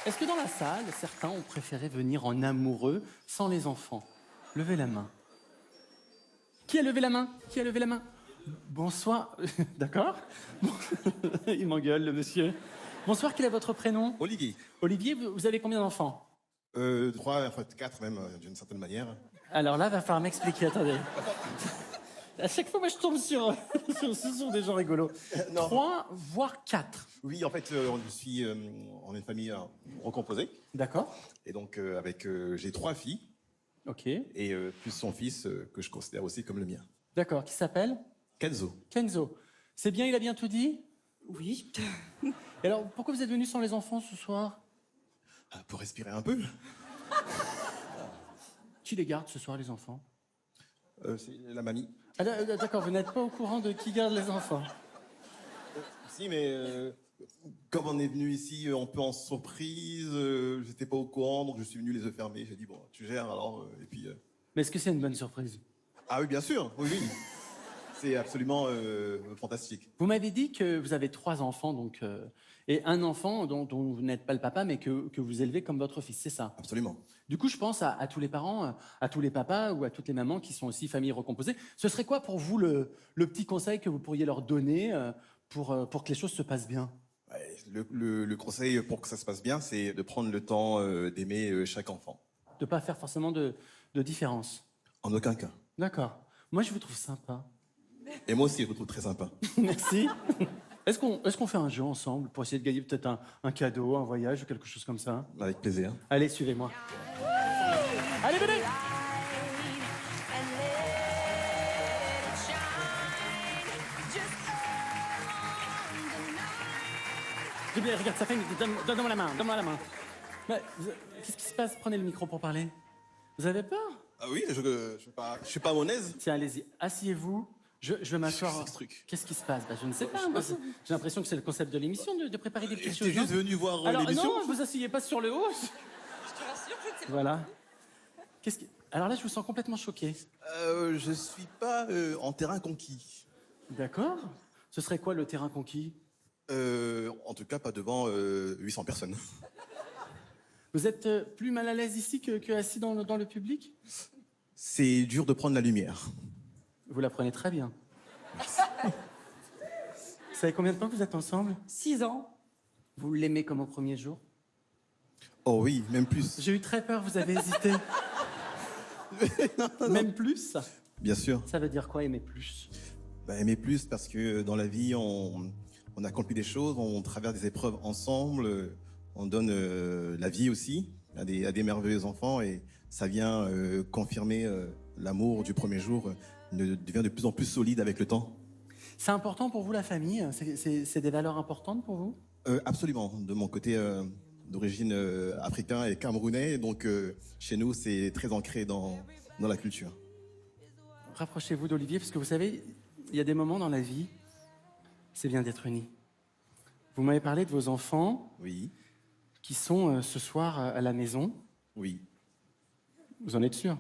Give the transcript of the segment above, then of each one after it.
Est-ce que dans la salle, certains ont préféré venir en amoureux sans les enfants? Levez la main. Qui a levé la main? Qui a levé la main? Bonsoir. D'accord. Bon. Il m'engueule, le monsieur. Bonsoir, quel est votre prénom? Olivier. Olivier, vous avez combien d'enfants? 3, enfin 4 même, d'une certaine manière. Alors là, va falloir m'expliquer, attendez. À chaque fois, moi, je tombe sur des gens rigolos. Non. 3, voire 4. Oui, en fait, on est une famille recomposée. D'accord. Et donc, j'ai 3 filles, Ok. et plus son fils, que je considère aussi comme le mien. D'accord. Qui s'appelle? Kenzo. Kenzo. C'est bien, il a bien tout dit? Oui. Et alors, pourquoi vous êtes venu sans les enfants ce soir? Pour respirer un peu. Qui les garde ce soir, les enfants? C'est la mamie. Ah, d'accord, vous n'êtes pas au courant de qui garde les enfants? Si, mais comme on est venu ici un peu en surprise, j'étais pas au courant, donc je suis venu les yeux fermés. J'ai dit, bon, tu gères alors, et puis... Mais est-ce que c'est une bonne surprise? Ah oui, bien sûr, oui, oui. C'est absolument fantastique. Vous m'avez dit que vous avez 3 enfants, donc, et un enfant dont vous n'êtes pas le papa, mais que vous élevez comme votre fils, c'est ça? Absolument. Du coup, je pense à tous les parents, à tous les papas ou à toutes les mamans qui sont aussi familles recomposées. Ce serait quoi pour vous le petit conseil que vous pourriez leur donner pour que les choses se passent bien? Ouais, le conseil pour que ça se passe bien, c'est de prendre le temps d'aimer chaque enfant. De ne pas faire forcément de différence. En aucun cas. D'accord. Moi, je vous trouve sympa. Et moi aussi, je vous trouve très sympa. Merci. Est-ce qu'on fait un jeu ensemble pour essayer de gagner peut-être un cadeau, un voyage ou quelque chose comme ça? Avec plaisir. Allez, suivez-moi. Allez, venez! J'ai bien, regarde, ça fait donne-moi la main, donne-moi la main. Qu'est-ce qui se passe? Prenez le micro pour parler. Vous avez peur? Ah oui, je suis pas à mon aise. Tiens, allez-y, asseyez-vous. Je vais m'asseoir. Qu'est-ce que c'est ce truc? Qu'est-ce qui se passe? Je ne sais pas. Moi, j'ai l'impression que c'est le concept de l'émission, de préparer des petites choses. J'étais juste venu voir Alors, l'émission. non, vous asseyez pas sur le haut. Je te rassure, je ne sais pas. Voilà. Alors là, je vous sens complètement choqué. Je suis pas en terrain conquis. D'accord. Ce serait quoi le terrain conquis? En tout cas, pas devant 800 personnes. Vous êtes plus mal à l'aise ici que assis dans le public? C'est dur de prendre la lumière. Vous la prenez très bien. Vous savez combien de temps que vous êtes ensemble? 6 ans. Vous l'aimez comme au premier jour? Oh oui, même plus. J'ai eu très peur, vous avez hésité. Non. Même plus? Bien sûr. Ça veut dire quoi, aimer plus? Aimer plus parce que dans la vie, on accomplit des choses, on traverse des épreuves ensemble, on donne la vie aussi à des merveilleux enfants et ça vient confirmer l'amour du premier jour devient de plus en plus solide avec le temps. C'est important pour vous, la famille? C'est des valeurs importantes pour vous? Absolument. De mon côté d'origine africain et camerounais, donc chez nous, c'est très ancré dans la culture. Rapprochez-vous d'Olivier, parce que vous savez, il y a des moments dans la vie, c'est bien d'être unis. Vous m'avez parlé de vos enfants Oui, qui sont ce soir à la maison. oui. Vous en êtes sûr?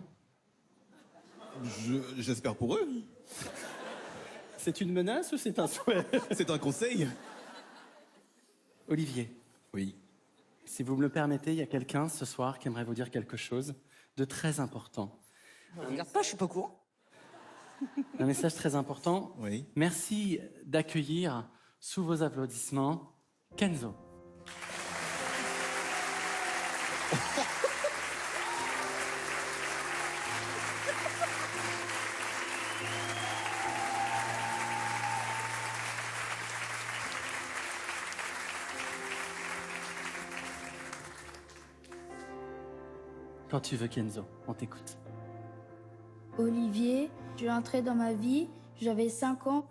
J'espère pour eux. C'est une menace ou c'est un souhait? C'est un conseil. Olivier, Oui. si vous me le permettez, il y a quelqu'un ce soir qui aimerait vous dire quelque chose de très important. Regarde pas, je suis pas au courant. Un message très important. Oui. Merci d'accueillir, sous vos applaudissements, Kenzo. Quand tu veux, Kenzo, on t'écoute. Olivier, je suis entré dans ma vie, j'avais 5 ans.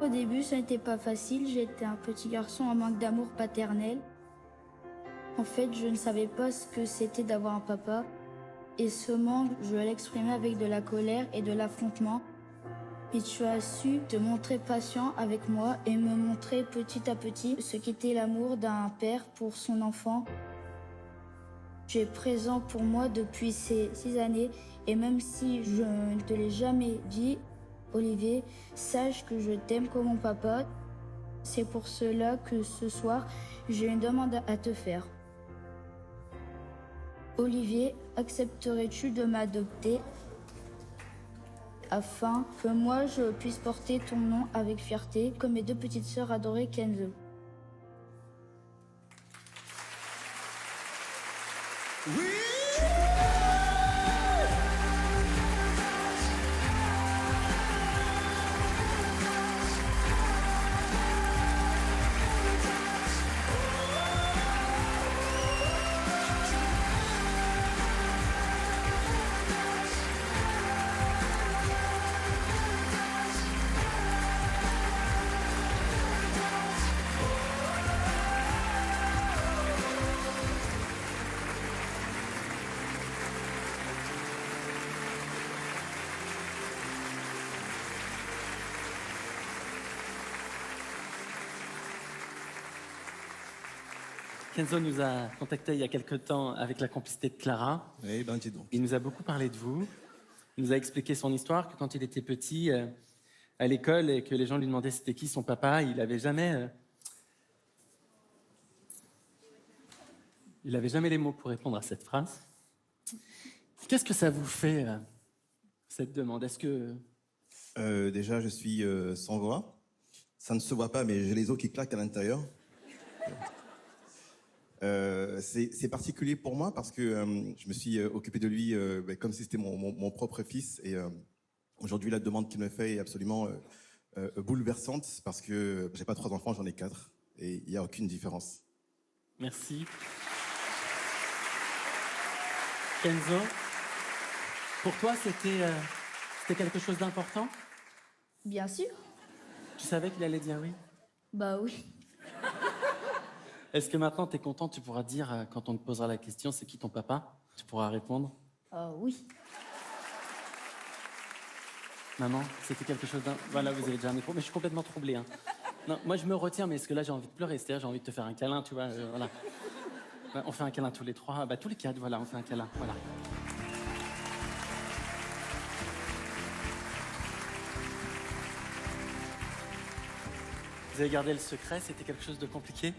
Au début, ça n'était pas facile, j'étais un petit garçon en manque d'amour paternel. En fait, je ne savais pas ce que c'était d'avoir un papa. Et ce manque, je l'exprimais avec de la colère et de l'affrontement. Et tu as su te montrer patient avec moi et me montrer petit à petit ce qu'était l'amour d'un père pour son enfant. Tu es présent pour moi depuis ces 6 années et même si je ne te l'ai jamais dit, Olivier, sache que je t'aime comme mon papa. C'est pour cela que ce soir, j'ai une demande à te faire. Olivier, accepterais-tu de m'adopter afin que moi je puisse porter ton nom avec fierté comme mes deux petites sœurs adorées Kenzo? Kenzo nous a contactés il y a quelque temps avec la complicité de Clara. Eh ben, dis donc. Il nous a beaucoup parlé de vous. Il nous a expliqué son histoire, que quand il était petit, à l'école, et que les gens lui demandaient c'était qui son papa, il n'avait jamais les mots pour répondre à cette phrase. Qu'est-ce que ça vous fait, cette demande? Est-ce que... Déjà, je suis sans voix. Ça ne se voit pas, mais j'ai les os qui claquent à l'intérieur. C'est particulier pour moi parce que je me suis occupé de lui comme si c'était mon propre fils. Et aujourd'hui, la demande qu'il me fait est absolument bouleversante parce que j'ai pas 3 enfants, j'en ai 4. Et il n'y a aucune différence. Merci. Kenzo, pour toi, c'était quelque chose d'important? Bien sûr. Tu savais qu'il allait dire oui? Bah oui. Est-ce que maintenant, tu es content, tu pourras dire, quand on te posera la question, c'est qui ton papa? Tu pourras répondre? Oui. Maman, c'était quelque chose d'un... Voilà, vous avez déjà un micro, mais je suis complètement troublé. Hein. Non, moi, je me retiens, mais est-ce que là, j'ai envie de pleurer? C'est-à-dire, j'ai envie de te faire un câlin, tu vois, voilà. On fait un câlin tous les 3, tous les 4, voilà, on fait un câlin, voilà. Vous avez gardé le secret, c'était quelque chose de compliqué?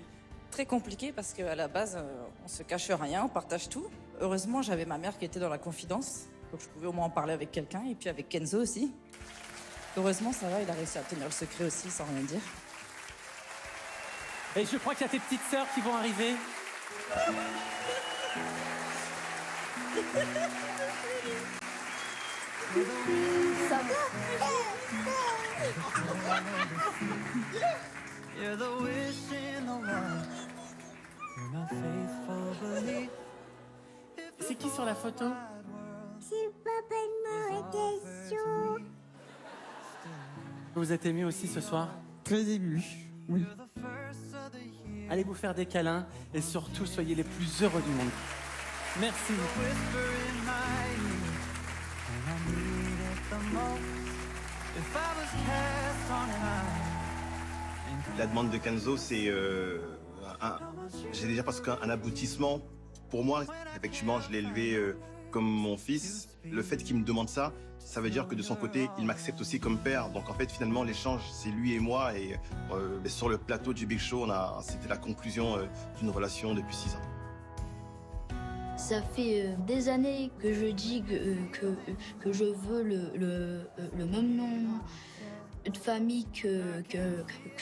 Très compliqué parce qu'à la base, on se cache rien, on partage tout. Heureusement, j'avais ma mère qui était dans la confidence, donc je pouvais au moins en parler avec quelqu'un, et puis avec Kenzo aussi. Heureusement, ça va, il a réussi à tenir le secret aussi, sans rien dire. Et je crois qu'il y a tes petites sœurs qui vont arriver. Ça va. You're the wish in the wild. You're my faithful belief. C'est qui sur la photo? C'est papa de question. Vous êtes ému aussi ce soir? Très ému. Oui. Allez vous faire des câlins et surtout soyez les plus heureux du monde. Merci. Whisper in my ear when I need it the most. If I was cast on an island. La demande de Kenzo, c'est j'ai déjà presque un aboutissement. Pour moi, effectivement, je l'ai élevé comme mon fils. Le fait qu'il me demande ça, ça veut dire que de son côté, il m'accepte aussi comme père. Donc en fait, finalement, l'échange, c'est lui et moi. Et sur le plateau du Big Show, c'était la conclusion d'une relation depuis 6 ans. Ça fait des années que je dis que je veux le même nom de famille que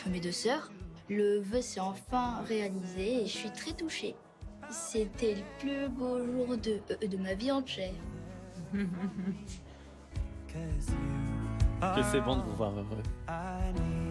mes deux sœurs. Le vœu s'est enfin réalisé et je suis très touchée. C'était le plus beau jour de ma vie entière. Que c'est bon de vous voir heureux. I need